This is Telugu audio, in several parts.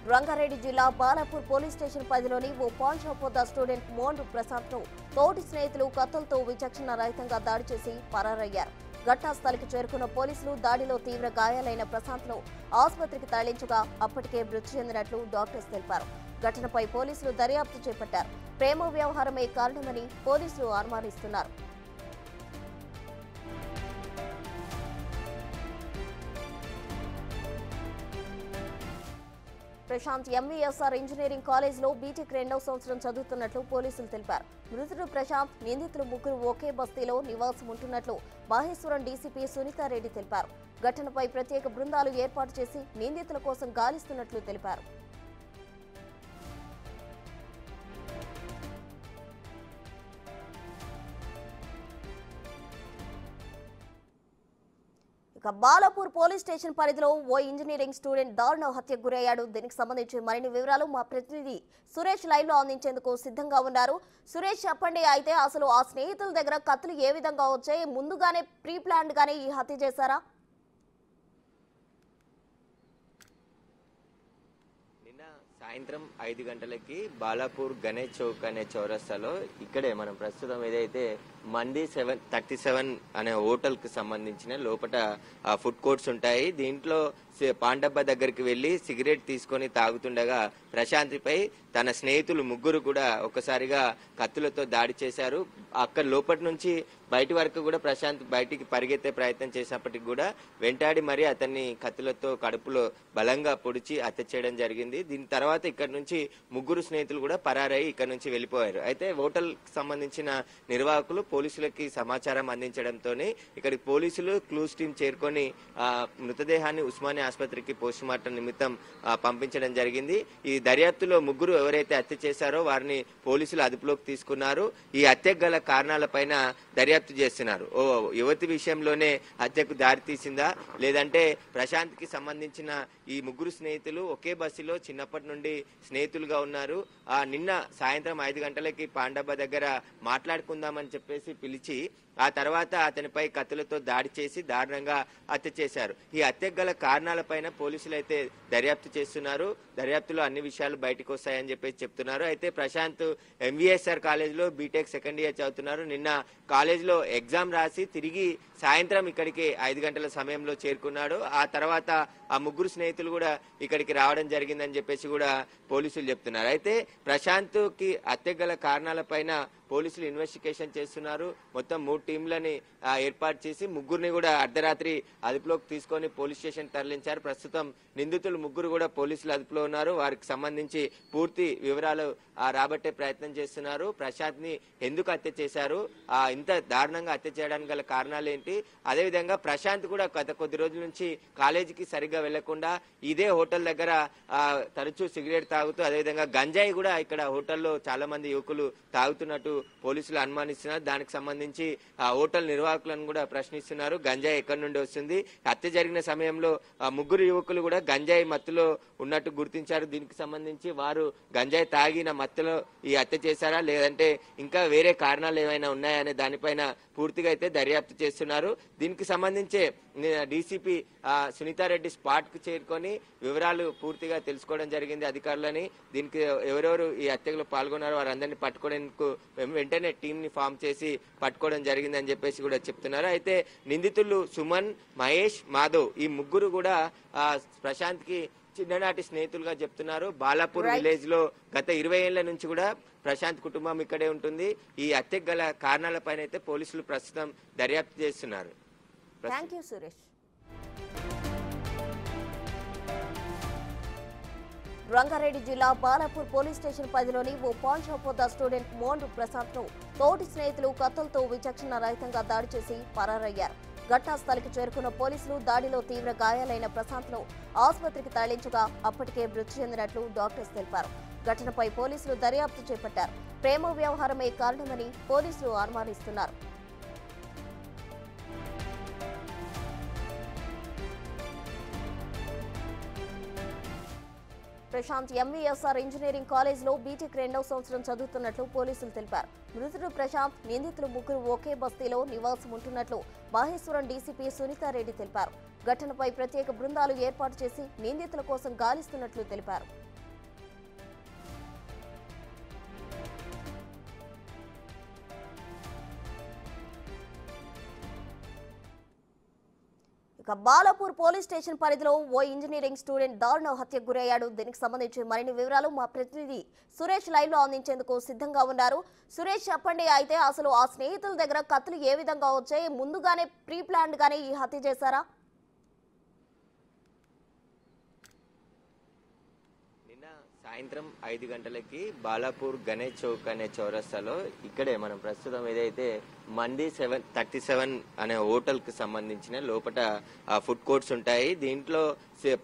రంగారెడ్డి జిల్లా బాలాపూర్ పోలీస్ స్టేషన్ పరిధిలోని ఓ పాన్ షాప్ వద్ద స్టూడెంట్ మోండ్రు ప్రశాంత్ ను తోటి స్నేహితులు కత్తులతో విచక్షణ రహితంగా దాడి చేసి పరారయ్యారు. ఘటనా స్థలికి చేరుకున్న పోలీసులు దాడిలో తీవ్ర గాయాలైన ప్రశాంత్ ను ఆసుపత్రికి తరలించగా అప్పటికే మృతి చెందినట్లు డాక్టర్స్ తెలిపారు. ఘటనపై పోలీసులు దర్యాప్తు చేపట్టారు. ప్రేమ వ్యవహారమే కారణమని పోలీసులు అనుమానిస్తున్నారు. ప్రశాంత్ ఎంవీఎస్ఆర్ ఇంజనీరింగ్ కాలేజ్లో బీటెక్ 2వ సంవత్సరం చదువుతున్నట్లు పోలీసులు తెలిపారు. మృతుడు ప్రశాంత్, నిందితులు ముగ్గురు ఒకే బస్తీలో నివాసం ఉంటున్నట్లు మహేశ్వరం డీసీపీ సునీతారెడ్డి తెలిపారు. ఘటనపై ప్రత్యేక బృందాలు ఏర్పాటు చేసి నిందితుల కోసం గాలిస్తున్నట్లు తెలిపారు. ఇక బాలాపూర్ పోలీస్ స్టేషన్ పరిధిలో ఓ ఇంజనీరింగ్ స్టూడెంట్ దారుణ హత్యకు గురయ్యాడు. దీనికి సంబంధించి మరిన్ని వివరాలు మా ప్రతినిధి సురేష్ లైవ్ లో అందించేందుకు సిద్ధంగా ఉన్నారు. సురేష్, చెప్పండి, అయితే అసలు ఆ స్నేహితుల దగ్గర కత్తులు ఏ విధంగా వచ్చాయి? ముందుగానే ప్రీ ప్లాన్డ్ గానే ఈ హత్య చేశారా? సాయంత్రం 5 గంటలకి బాలాపూర్ గణేష్ చౌక్ అనే చౌరస్తాలో ఇక్కడే మనం ప్రస్తుతం ఏదైతే మంది 737 అనే హోటల్ కి సంబంధించిన లోపల ఫుడ్ కోర్ట్స్ ఉంటాయి. దీంట్లో పాన్ డబ్బా దగ్గరికి వెళ్లి సిగరెట్ తీసుకొని తాగుతుండగా ప్రశాంత్పై తన స్నేహితులు ముగ్గురు కూడా ఒక్కసారిగా కత్తులతో దాడి చేశారు. అక్కడ లోపటి నుంచి బయటి వరకు కూడా ప్రశాంత్ బయటికి పరిగెత్తే ప్రయత్నం చేసినప్పటికీ కూడా వెంటాడి మరి అతన్ని కత్తులతో కడుపులో బలంగా పొడిచి హత్య చేయడం జరిగింది. దీని తర్వాత ఇక్కడ నుంచి ముగ్గురు స్నేహితులు కూడా పరారై ఇక్కడ నుంచి వెళ్లిపోయారు. అయితే హోటల్ కి సంబంధించిన నిర్వాహకులు పోలీసులకి సమాచారం అందించడంతో ఇక్కడికి పోలీసులు క్లూస్ టీం చేరుకొని మృతదేహాన్ని ఉస్మానియా ఆసుపత్రికి పోస్ట్ మార్టం నిమిత్తం పంపించడం జరిగింది. ఈ దర్యాప్తులో ముగ్గురు ఎవరైతే హత్య చేశారో వారిని పోలీసులు అదుపులోకి తీసుకున్నారు. ఈ హత్యకు గల కారణాలపైన దర్యాప్తు చేస్తున్నారు. ఓ యువతి విషయంలోనే హత్యకు దారి తీసిందా, లేదంటే ప్రశాంత్ కి సంబంధించిన ఈ ముగ్గురు స్నేహితులు ఒకే బస్సులో చిన్నప్పటి నుండి స్నేహితులుగా ఉన్నారు. నిన్న సాయంత్రం 5 గంటలకి పాండబ్బ దగ్గర మాట్లాడుకుందామని చెప్పేసి పిలిచి ఆ తర్వాత అతనిపై కత్తులతో దాడి చేసి దారుణంగా హత్య చేశారు. ఈ హత్యకు గల కారణాలపైన పోలీసులు అయితే దర్యాప్తు చేస్తున్నారు. దర్యాప్తులో అన్ని విషయాలు బయటకు వస్తాయని చెప్పేసి చెప్తున్నారు. అయితే ప్రశాంత్ ఎంవీఎస్ఆర్ కాలేజ్లో బీటెక్ సెకండ్ ఇయర్ చదువుతున్నారు. నిన్న కాలేజ్లో ఎగ్జామ్ రాసి తిరిగి సాయంత్రం ఇక్కడికి 5 గంటల సమయంలో చేరుకున్నాడు. ఆ తర్వాత ఆ ముగ్గురు స్నేహితులు కూడా ఇక్కడికి రావడం జరిగిందని చెప్పేసి కూడా పోలీసులు చెప్తున్నారు. అయితే ప్రశాంత్ కి హత్యకు గల కారణాలపైన పోలీసులు ఇన్వెస్టిగేషన్ చేస్తున్నారు. మొత్తం 3 టీంలని ఏర్పాటు చేసి ముగ్గురిని కూడా అర్ధరాత్రి అదుపులోకి తీసుకొని పోలీస్ స్టేషన్ తరలించారు. ప్రస్తుతం నిందితులు ముగ్గురు కూడా పోలీసులు అదుపులో ఉన్నారు. వారికి సంబంధించి పూర్తి వివరాలు రాబట్టే ప్రయత్నం చేస్తున్నారు. ప్రశాంత్ ని ఎందుకు హత్య చేశారు, ఇంత దారుణంగా హత్య చేయడానికి గల కారణాలు ఏంటి, అదేవిధంగా ప్రశాంత్ కూడా గత కొద్ది రోజుల నుంచి కాలేజీకి సరిగ్గా వెళ్లకుండా ఇదే హోటల్ దగ్గర తరచూ సిగరెట్ తాగుతూ అదేవిధంగా గంజాయి కూడా ఇక్కడ హోటల్లో చాలా మంది యువకులు తాగుతున్నట్టు పోలీసులు అనుమానిస్తున్నారు. దానికి సంబంధించి హోటల్ నిర్వాహకులను కూడా ప్రశ్నిస్తున్నారు. గంజాయి ఎక్కడి నుండి వస్తుంది, హత్య జరిగిన సమయంలో ముగ్గురు యువకులు కూడా గంజాయి మత్తులో ఉన్నట్టు గుర్తించారు. దీనికి సంబంధించి వారు గంజాయి తాగిన మత్తులో ఈ హత్య చేశారా, లేదంటే ఇంకా వేరే కారణాలు ఏమైనా ఉన్నాయా అనే దానిపైన పూర్తిగా అయితే దర్యాప్తు చేస్తున్నారు. దీనికి సంబంధించే డీసీపీ సునీతారెడ్డి స్పాట్ కు చేరుకొని వివరాలు పూర్తిగా తెలుసుకోవడం జరిగింది అధికారులని. దీనికి ఎవరెవరు ఈ హత్యలో పాల్గొన్నారో వారందరినీ పట్టుకోవడానికి వెంటనే టీం ని ఫామ్ చేసి పట్టుకోవడం జరిగిందని చెప్పేసి కూడా చెప్తున్నారు. అయితే నిందితులు సుమన్, మహేష్, మాధవ్ ఈ ముగ్గురు కూడా ప్రశాంత్ కి చిన్ననాటి స్నేహితులుగా చెప్తున్నారు. బాలాపూర్ విలేజ్ లో గత 20 ఏళ్ల నుంచి కూడా ప్రశాంత్ కుటుంబం ఇక్కడే ఉంటుంది. ఈ హత్యకు గల కారణాలపైన అయితే పోలీసులు ప్రస్తుతం దర్యాప్తు చేస్తున్నారు. రంగారెడ్డి జిల్లా బాలాపూర్ పోలీస్ స్టేషన్ పరిధిలోని ఓ పాన్ షాప్ వద్ద స్టూడెంట్ మోండ్రు ప్రశాంత్ ను తోటి స్నేహితులు కత్తులతో విచక్షణ రహితంగా దాడి చేసి పరారయ్యారు. ఘటనా స్థలికి చేరుకున్న పోలీసులు దాడిలో తీవ్ర గాయాలైన ప్రశాంత్ ను ఆసుపత్రికి తరలించగా అప్పటికే మృతి చెందినట్లు డాక్టర్స్ తెలిపారు. ఘటనపై పోలీసులు దర్యాప్తు చేపట్టారు. ప్రేమ వ్యవహారమే కారణమని పోలీసులు అనుమానిస్తున్నారు. ప్రశాంత్ ఎంవీఎస్ఆర్ ఇంజనీరింగ్ కాలేజ్లో బీటెక్ 2వ సంవత్సరం చదువుతున్నట్లు పోలీసులు తెలిపారు. మృతుడు ప్రశాంత్, నిందితులు ముగ్గురు ఒకే బస్తీలో నివాసం ఉంటున్నట్లు మహేశ్వరం డీసీపీ సునీతారెడ్డి తెలిపారు. ఘటనపై ప్రత్యేక బృందాలు ఏర్పాటు చేసి నిందితుల కోసం గాలిస్తున్నట్లు తెలిపారు. బాలాపూర్ పోలీస్ స్టేషన్ పరిధిలో ఓ ఇంజనీరింగ్ స్టూడెంట్ దారుణ హత్యకు గురయ్యాడు. దీనికి సంబంధించి మరిన్ని వివరాలు మా ప్రతినిధి సురేష్ లైవ్ లో అందించేందుకు సిద్ధంగా ఉన్నారు. సురేష్, చెప్పండి. అయితే అసలు ఆ స్నేహితుల దగ్గర కత్తులు ఏ విధంగా వచ్చాయి? ముందుగానే ప్రీ ప్లాన్డ్ గానే ఈ హత్య చేశారా? సాయంత్రం 5 గంటలకి బాలాపూర్ గణేష్ చౌక్ అనే చౌరస్తాలో ఇక్కడే మనం ప్రస్తుతం ఏదైతే మంది 37 అనే హోటల్ కి సంబంధించిన లోపల ఫుడ్ కోర్ట్స్ ఉంటాయి. దీంట్లో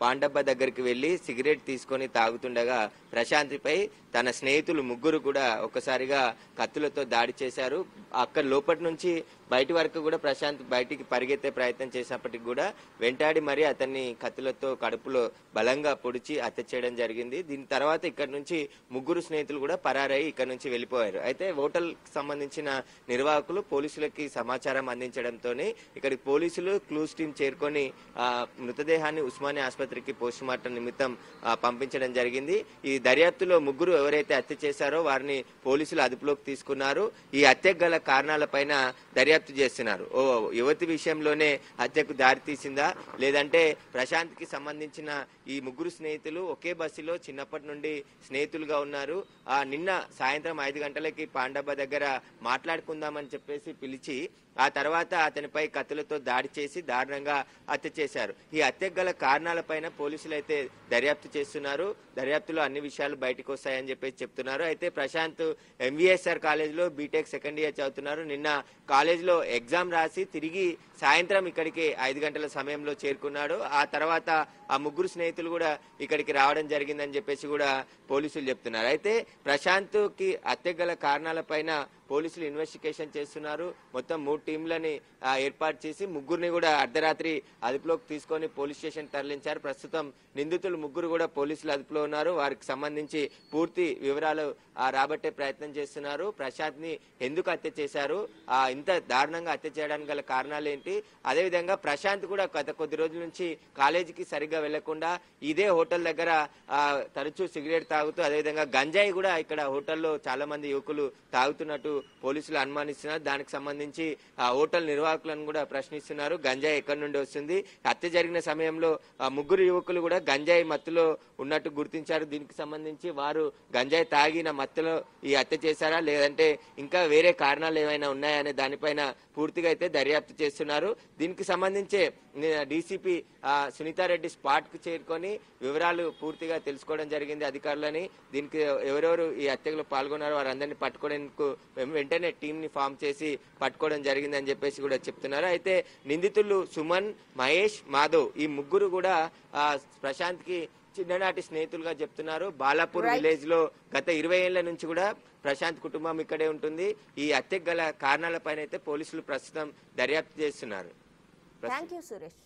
పాండబ్బ దగ్గరికి వెళ్లి సిగరెట్ తీసుకొని తాగుతుండగా ప్రశాంతిపై తన స్నేహితులు ముగ్గురు కూడా ఒక్కసారిగా కత్తులతో దాడి చేశారు. అక్కడ లోపటి నుంచి బయటి వరకు కూడా ప్రశాంత్ బయటికి పరిగెత్తే ప్రయత్నం చేసినప్పటికీ కూడా వెంటాడి మరి అతన్ని కత్తులతో కడుపులో బలంగా పొడిచి హత్య చేయడం జరిగింది. దీని తర్వాత ఇక్కడ నుంచి ముగ్గురు స్నేహితులు కూడా పరారై ఇక్కడ నుంచి వెళ్లిపోయారు. అయితే హోటల్ సంబంధించిన నిర్వాహకులు పోలీసులకి సమాచారం అందించడంతోనే ఇక్కడికి పోలీసులు క్లూస్ టీం చేరుకొని మృతదేహాన్ని ఉస్మానియా ఆసుపత్రికి పోస్ట్ మార్టం నిమిత్తం పంపించడం జరిగింది. ఈ దర్యాప్తులో ముగ్గురు ఎవరైతే హత్య చేశారో వారిని పోలీసులు అదుపులోకి తీసుకున్నారు. ఈ హత్యకు గల కారణాలపైన దర్యాప్తు చేస్తున్నారు. ఓ యువతి విషయంలోనే హత్యకు దారి తీసిందా, లేదంటే ప్రశాంత్ కి సంబంధించిన ఈ ముగ్గురు స్నేహితులు ఒకే బస్సులో చిన్నప్పటి నుండి స్నేహితులుగా ఉన్నారు. నిన్న సాయంత్రం 5 గంటలకి పాండబ్బ దగ్గర మాట్లాడుకుందామని చెప్పేసి పిలిచి ఆ తర్వాత అతనిపై కత్తులతో దాడి చేసి దారుణంగా హత్య చేశారు. ఈ హత్యకు గల కారణాలపైన పోలీసులు అయితే దర్యాప్తు చేస్తున్నారు. దర్యాప్తులో అన్ని విషయాలు బయటకు వస్తాయని చెప్పేసి చెప్తున్నారు. అయితే ప్రశాంత్ ఎంవీఎస్ఆర్ కాలేజ్ లో బీటెక్ సెకండ్ ఇయర్ చదువుతున్నారు. నిన్న కాలేజ్ లో ఎగ్జామ్ రాసి తిరిగి సాయంత్రం ఇక్కడికి 5 గంటల సమయంలో చేరుకున్నాడు. ఆ తర్వాత ఆ ముగ్గురు స్నేహితులు కూడా ఇక్కడికి రావడం జరిగిందని చెప్పేసి కూడా పోలీసులు చెప్తున్నారు. అయితే ప్రశాంత్ కి హత్యకు గల కారణాలపైన పోలీసులు ఇన్వెస్టిగేషన్ చేస్తున్నారు. మొత్తం 3 టీంలని ఏర్పాటు చేసి ముగ్గురిని కూడా అర్ధరాత్రి అదుపులోకి తీసుకొని పోలీస్ స్టేషన్ తరలించారు. ప్రస్తుతం నిందితులు ముగ్గురు కూడా పోలీసులు అదుపులో ఉన్నారు. వారికి సంబంధించి పూర్తి వివరాలు రాబట్టే ప్రయత్నం చేస్తున్నారు. ప్రశాంత్ ని ఎందుకు హత్య చేశారు, ఇంత దారుణంగా హత్య చేయడానికి గల కారణాలు ఏంటి, అదేవిధంగా ప్రశాంత్ కూడా గత కొద్ది రోజుల నుంచి కాలేజీకి సరిగ్గా వెళ్లకుండా ఇదే హోటల్ దగ్గర తరచూ సిగరెట్ తాగుతూ అదేవిధంగా గంజాయి కూడా ఇక్కడ హోటల్లో చాలా మంది యువకులు తాగుతున్నట్టు పోలీసులు అనుమానిస్తున్నారు. దానికి సంబంధించి హోటల్ నిర్వాహకులను కూడా ప్రశ్నిస్తున్నారు. గంజాయి ఎక్కడి నుండి వస్తుంది, హత్య జరిగిన సమయంలో ముగ్గురు యువకులు కూడా గంజాయి మత్తులో ఉన్నట్టు గుర్తించారు. దీనికి సంబంధించి వారు గంజాయి తాగిన మత్తులో ఈ హత్య చేశారా, లేదంటే ఇంకా వేరే కారణాలు ఏమైనా ఉన్నాయనే దానిపైన పూర్తిగా అయితే దర్యాప్తు చేస్తున్నారు. దీనికి సంబంధించి డీసీపీ సునీతారెడ్డి స్పాట్ కు చేరుకొని వివరాలు పూర్తిగా తెలుసుకోవడం జరిగింది అధికారులని. దీనికి ఎవరెవరు ఈ హత్యలో పాల్గొన్నారో వారందరినీ పట్టుకోవడానికి వెంటనే టీం ని ఫామ్ చేసి పట్టుకోవడం జరిగింది అని చెప్పేసి కూడా చెప్తున్నారు. అయితే నిందితులు సుమన్, మహేష్, మాధవ్ ఈ ముగ్గురు కూడా ప్రశాంత్ కి చిన్ననాటి స్నేహితులుగా చెప్తున్నారు. బాలాపూర్ విలేజ్ లో గత 20 ఏళ్ల నుంచి కూడా ప్రశాంత్ కుటుంబం ఇక్కడే ఉంటుంది. ఈ హత్యకు గల కారణాలపైన అయితే పోలీసులు ప్రస్తుతం దర్యాప్తు చేస్తున్నారు. థాంక్యూ సురేష్.